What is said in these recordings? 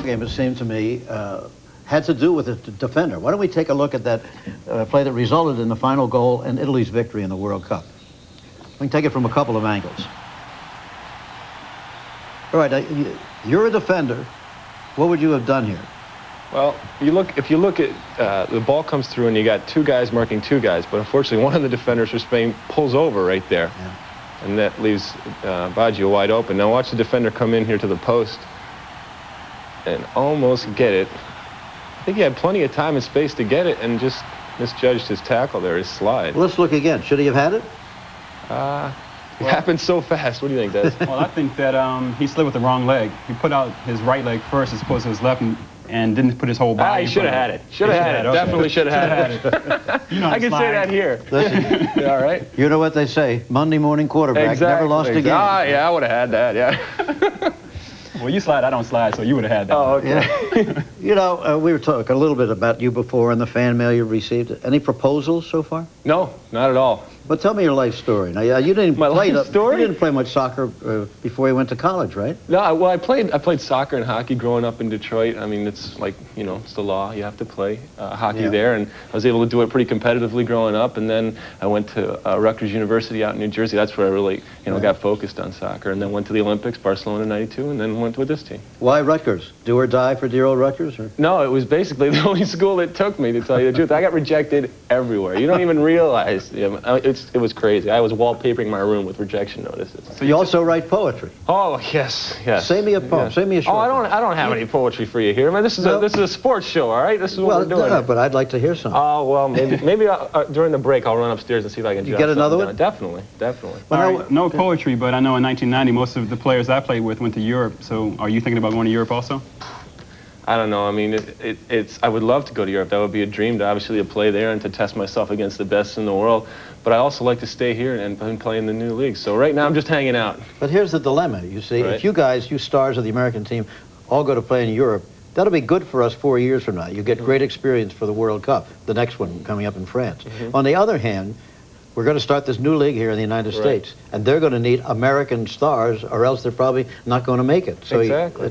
game, it seemed to me, had to do with the defender. Why don't we take a look at that play that resulted in the final goal and Italy's victory in the World Cup? We can take it from a couple of angles. All right, you're a defender. What would you have done here? Well, if you look at the ball comes through and you got two guys marking two guys, but unfortunately one of the defenders for Spain pulls over right there. Yeah. And that leaves Baggio wide open. Now watch the defender come in here to the post and almost get it. I think he had plenty of time and space to get it and just misjudged his tackle there, his slide. Let's look again. Should he have had it? It happened so fast. What do you think, Des? Well, I think that he slid with the wrong leg. He put out his right leg first as opposed to his left and didn't put his whole body. He should have had it. Should have had it. Okay. Definitely should have had it. You know, I can say that here. Yeah, all right. You know what they say, Monday morning quarterback, never lost a game. Yeah, I would have had that, yeah. Well, you slide, I don't slide, so you would have had that. Oh, okay. Yeah. You know, we were talking a little bit about you before and the fan mail you received. Any proposals so far? No, not at all. But tell me your life story. Now, you didn't play story? You didn't play much soccer before you went to college, right? No, well, I played soccer and hockey growing up in Detroit. I mean, it's like, you know, it's the law. You have to play hockey there, and I was able to do it pretty competitively growing up. And then I went to Rutgers University out in New Jersey. That's where I really, you know, got focused on soccer. And then went to the Olympics, Barcelona '92, and then went with this team. Why Rutgers? Do or die for dear old Rutgers? Or? No, it was basically the only school that took me, to tell you the truth. I got rejected everywhere. You don't even realize. It was crazy. I was wallpapering my room with rejection notices. So you also write poetry? Oh, yes. Say me a poem. Yes. Say me a short. Oh, I don't have any poetry for you here. I mean, this is a sports show, all right? This is what we're doing. No, but I'd like to hear some. Oh, well, maybe during the break I'll run upstairs and see if I can get another one? Definitely. Well, no poetry, but I know in 1990 most of the players I played with went to Europe. So are you thinking about going to Europe also? I don't know. I mean, I would love to go to Europe. That would be a dream to obviously play there and to test myself against the best in the world. But I also like to stay here and play in the new league. So right now I'm just hanging out. But here's the dilemma. You see, if you guys, you stars of the American team, all go to play in Europe, that'll be good for us 4 years from now. You get great experience for the World Cup, the next one coming up in France. On the other hand, we're going to start this new league here in the United States, and they're going to need American stars, or else they're probably not going to make it. So exactly.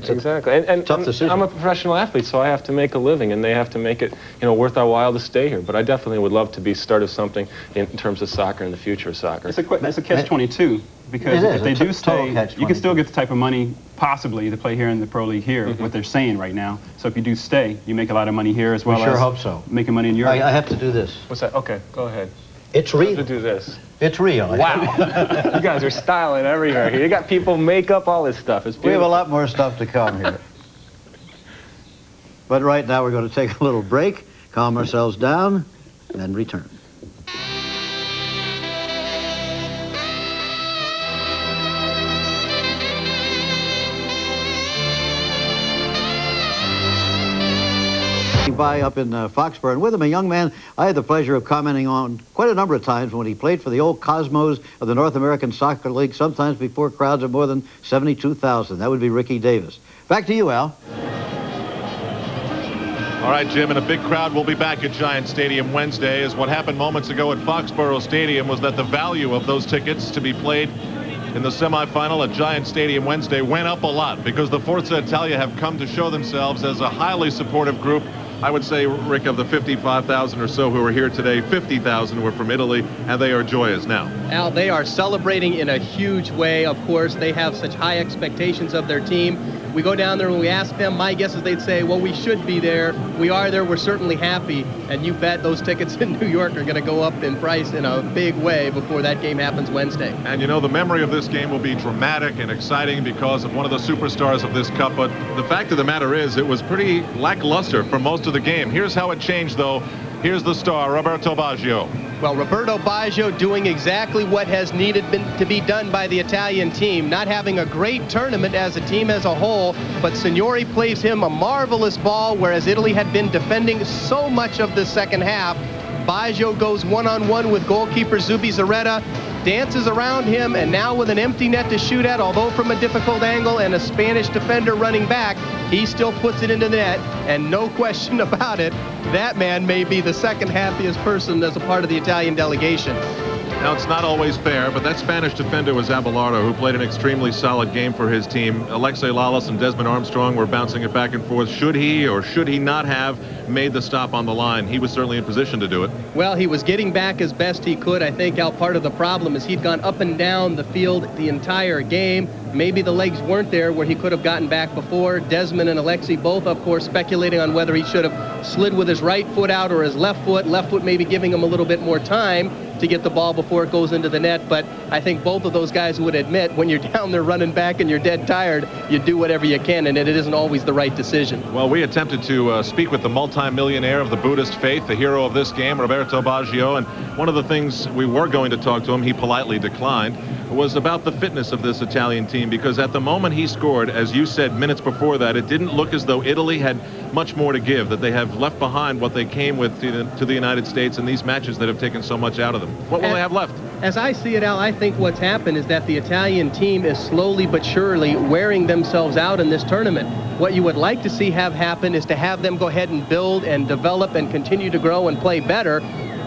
And tough decision. I'm a professional athlete, so I have to make a living, and they have to make it, you know, worth our while to stay here. But I definitely would love to be start of something in terms of soccer and the future of soccer. It's a catch-22 because if they do stay, you can still get the type of money possibly to play here in the pro league here. What they're saying right now. So if you do stay, you make a lot of money here as well as making money in Europe. I have to do this. What's that? Okay, go ahead. It's real. To do this. It's real. Wow. You guys are styling everywhere here. You got people make up all this stuff. It's beautiful. We have a lot more stuff to come here. But right now we're going to take a little break, calm ourselves down, and then return. By up in Foxborough, and with him a young man I had the pleasure of commenting on quite a number of times when he played for the old Cosmos of the North American Soccer League, sometimes before crowds of more than 72,000. That would be Ricky Davis. Back to you, Al. All right, Jim, and a big crowd will be back at Giant Stadium Wednesday, as what happened moments ago at Foxborough Stadium was that the value of those tickets to be played in the semifinal at Giant Stadium Wednesday went up a lot because the Forza Italia have come to show themselves as a highly supportive group. I would say, Rick, of the 55,000 or so who are here today, 50,000 were from Italy, and they are joyous now. Al, they are celebrating in a huge way. Of course, they have such high expectations of their team. We go down there and we ask them, my guess is they'd say, well, we should be there. We are there. We're certainly happy. And you bet those tickets in New York are going to go up in price in a big way before that game happens Wednesday. And, you know, the memory of this game will be dramatic and exciting because of one of the superstars of this cup. But the fact of the matter is it was pretty lackluster for most of the game. Here's how it changed, though. Here's the star, Roberto Baggio. Well, Roberto Baggio doing exactly what has needed to be done by the Italian team. Not having a great tournament as a team as a whole, but Signori plays him a marvelous ball, whereas Italy had been defending so much of the second half. Baggio goes one-on-one with goalkeeper Zubizarreta, dances around him, and now with an empty net to shoot at, although from a difficult angle, and a Spanish defender running back, he still puts it into the net, and no question about it, that man may be the second happiest person as a part of the Italian delegation. Now, it's not always fair, but that Spanish defender was Abelardo, who played an extremely solid game for his team. Alexei Lalas and Desmond Armstrong were bouncing it back and forth. Should he or should he not have made the stop on the line? He was certainly in position to do it. Well, he was getting back as best he could. I think part of the problem is he'd gone up and down the field the entire game. Maybe the legs weren't there where he could have gotten back before. Desmond and Alexei both, of course, speculating on whether he should have slid with his right foot out or his left foot. Left foot maybe giving him a little bit more time to get the ball before it goes into the net. But I think both of those guys would admit when you're down there running back and you're dead tired, you do whatever you can, and it isn't always the right decision. Well, we attempted to speak with the multi-millionaire of the Buddhist faith, the hero of this game, Roberto Baggio, and one of the things we were going to talk to him, he politely declined, was about the fitness of this Italian team, because at the moment he scored, as you said minutes before that, it didn't look as though Italy had much more to give, that they have left behind what they came with to the United States in these matches that have taken so much out of them. What will they have left? As I see it, Al, I think what's happened is that the Italian team is slowly but surely wearing themselves out in this tournament. What you would like to see have happen is to have them go ahead and build and develop and continue to grow and play better.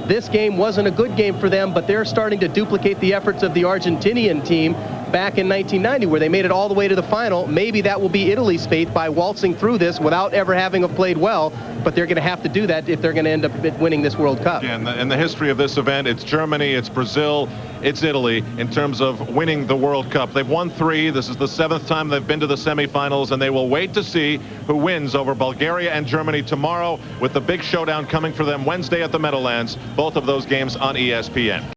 This game wasn't a good game for them, but they're starting to duplicate the efforts of the Argentinian team back in 1990, where they made it all the way to the final. Maybe that will be Italy's fate by waltzing through this without ever having played well, but they're going to have to do that if they're going to end up winning this World Cup. Yeah, in the history of this event, it's Germany, it's Brazil, it's Italy in terms of winning the World Cup. They've won 3. This is the 7th time they've been to the semifinals, and they will wait to see who wins over Bulgaria and Germany tomorrow, with the big showdown coming for them Wednesday at the Meadowlands. Both of those games on ESPN.